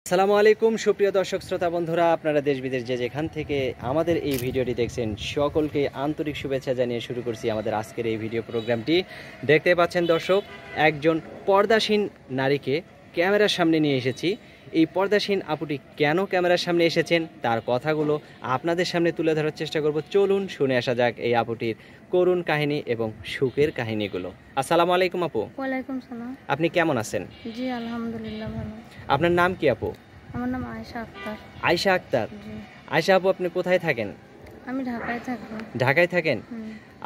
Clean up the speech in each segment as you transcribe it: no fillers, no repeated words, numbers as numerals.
আসসালামু আলাইকুম সুপ্রিয় দর্শক শ্রোতা বন্ধুরা, আপনারা দেশ বিদেশ যে যেখান থেকে আমাদের এই ভিডিওটি দেখছেন সকলকে আন্তরিক শুভেচ্ছা জানিয়ে শুরু করছি আমাদের আজকের এই ভিডিও প্রোগ্রামটি। দেখতে পাচ্ছেন দর্শক, একজন পর্দাসীন নারীকে ক্যামেরার সামনে নিয়ে এসেছি। এই পর্দাসীন আপুটি কেন ক্যামেরার সামনে এসেছেন তার কথাগুলো আপনাদের সামনে তুলে ধরার চেষ্টা করব। চলুন শুনে আসা যাক এই আপুটির করুণ কাহিনী এবং সুখের কাহিনীগুলো। আসসালামু আলাইকুম আপু। ওয়ালাইকুম সালাম। আপনি কেমন আছেন? জি আলহামদুলিল্লাহ ভালো। আপনার নাম কি আপু? আমার নাম আয়েশা আক্তার। আয়েশা আক্তার। জি। আয়েশা আপু, আপনি কোথায় থাকেন? আমি ঢাকায় থাকি। ঢাকায় থাকেন?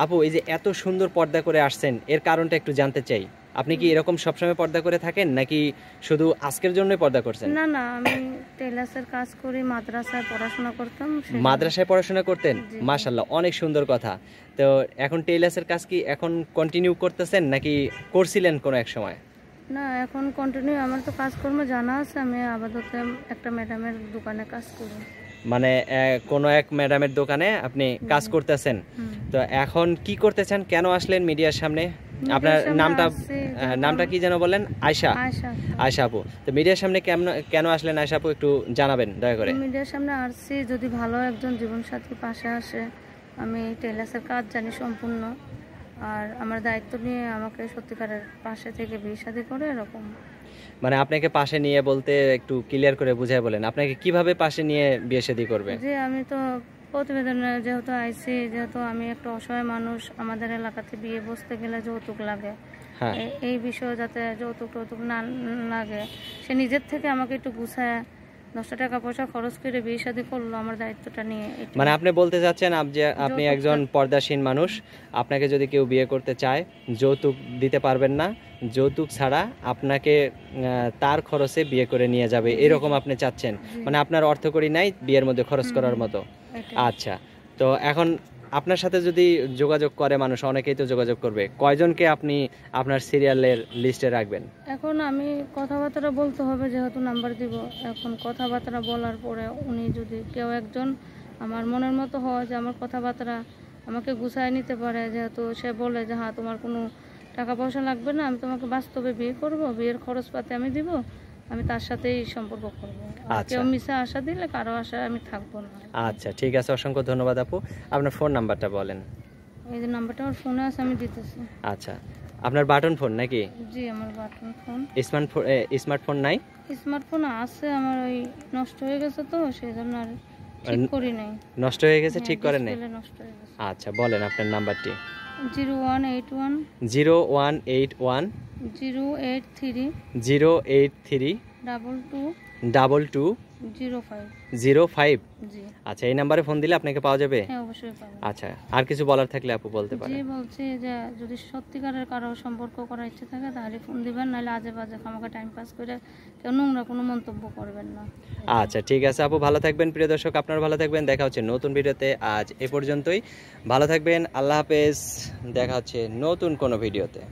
আপু, এই যে এত সুন্দর পর্দা করে আসছেন, এর কারণটা একটু জানতে চাই। আপনি কি এরকম সবসময় পর্দা করে থাকেন নাকি শুধু আজকের জন্যই পর্দা করছেন? না না, আমি টেলার্সের কাজ করি, মাদ্রাসায় পড়াশোনা করতাম। মাদ্রাসায় পড়াশোনা করতেন? জি। মাশাআল্লাহ, অনেক সুন্দর কথা। তো এখন টেলার্সের কাজ কি এখন কন্টিনিউ করতেছেন নাকি করছিলেন কোনো এক সময়? না, এখন কন্টিনিউ। আমার তো কাজকর্ম জানা আছে। আমি আপাতত একটা ম্যাডামের দোকানে কাজ করি। মানে কোনো এক ম্যাডামের দোকানে আপনি কাজ করতেছেন। তো এখন কি করতেছেন, কেন আসলেন মিডিয়ার সামনে? আপনার নামটা কি যেন বলেন? আয়েশা। আয়েশা আপু, তো মিডিয়ার সামনে কেন আসলেন আয়েশা আপু, একটু জানাবেন দয়া করে। মিডিয়ার সামনে আসছি যদি ভালো একজন জীবনসাথী পাশে আসে। আমি টেলার্সের কাজ জানি সম্পূর্ণ, আর আমার দায়িত্ব নিয়ে আমাকে সত্যিকারের পাশে থেকে বিয়ে শাদী করে এরকম। মানে আপনাকে পাশে নিয়ে বলতে একটু ক্লিয়ার করে বুঝায় বলেন, আপনাকে কিভাবে পাশে নিয়ে বিয়ে শাদী করবে? যে আমি তো প্রতিবেদনে যেহেতু আইছি, যেহেতু আমি একটা অসহায় মানুষ, আমাদের এলাকাতে বিয়ে বসতে গেলে যৌতুক লাগে। হ্যাঁ, এই বিষয়ে যাতে যৌতুক না লাগে, সে নিজের থেকে আমাকে একটু গুছায় 10 টাকা পয়সা খরচ করে বিয়ে শাদী করলো আমার দায়িত্বটা নিয়ে। মানে আপনি বলতে চাচ্ছেন আপনি একজন পর্দাসীন মানুষ, আপনাকে যদি কেউ বিয়ে করতে চায় যৌতুক দিতে পারবেন না, যৌতুক ছাড়া আপনাকে তার খরচে বিয়ে করে নিয়ে যাবে, এরকম আপনি চাচ্ছেন? মানে আপনার অর্থকড়ি নাই বিয়ের মধ্যে খরচ করার মতো। আচ্ছা, তো এখন আপনার সাথে যদি যোগাযোগ করে মানুষ, অনেকেই তো যোগাযোগ করবে, কয়জনকে আপনি আপনার সিরিয়ালের লিস্টে রাখবেন? এখন আমি কথাবার্তা বলতে হবে, যেহেতু নাম্বার দিব। এখন কথাবার্তা বলার পরে উনি যদি কেউ একজন আমার মনের মতো হয়, যে আমার কথাবার্তা আমাকে গুছায় নিতে পারে, যেহেতু সে বলে যে হ্যাঁ তোমার কোনো টাকা পয়সা লাগবে না, আমি তোমাকে বাস্তবে বিয়ে করব, বিয়ের খরচপাতি আমি দিব, আমি তার সাথেই সম্পর্ক করব। কেউ মিশে আশা দিলে কারো আশা আমি থাকবো না। আচ্ছা ঠিক আছে, অসংখ্য ধন্যবাদ আপু। আপনার ফোন নাম্বারটা বলেন। এই যে নাম্বারটা আমার ফোনে আছে, আমি দিতেছি। আচ্ছা, আপনার বাটন ফোন নাকি? জি আমার বাটন ফোন। স্মার্টফোন নাই? স্মার্টফোন আছে আমার, ওই নষ্ট হয়ে গেছে তো সেই জন্য আর ঠিক করি নাই। নষ্ট হয়ে গেছে, ঠিক করেন নাই? নষ্ট হয়ে গেছে। আচ্ছা বলেন আপনার নাম্বারটি। 0181 0181 083 083 22 22 05। 05। জি আচ্ছা, এই নাম্বারে ফোন দিলে আপনাকে পাওয়া যাবে? হ্যাঁ অবশ্যই পাবেন। আচ্ছা, আর কিছু বলার থাকলে আপু বলতে পারেন। জি বলছি যে যদি সত্যিকারের কারো সম্পর্ক করার ইচ্ছে থাকে তাহলে ফোন দিবেন, নাহলে আজে বাজে খামাখা টাইম পাস করে কেউ নোংরা কোনো মন্তব্য করবেন না। আচ্ছা ঠিক আছে আপু, ভালো থাকবেন। প্রিয় দর্শক, আপনারা ভালো থাকবেন। দেখা হচ্ছে নতুন ভিডিওতে। আজ এ পর্যন্তই, ভালো থাকবেন, আল্লাহ হাফেজ। দেখা হচ্ছে নতুন কোনো ভিডিওতে।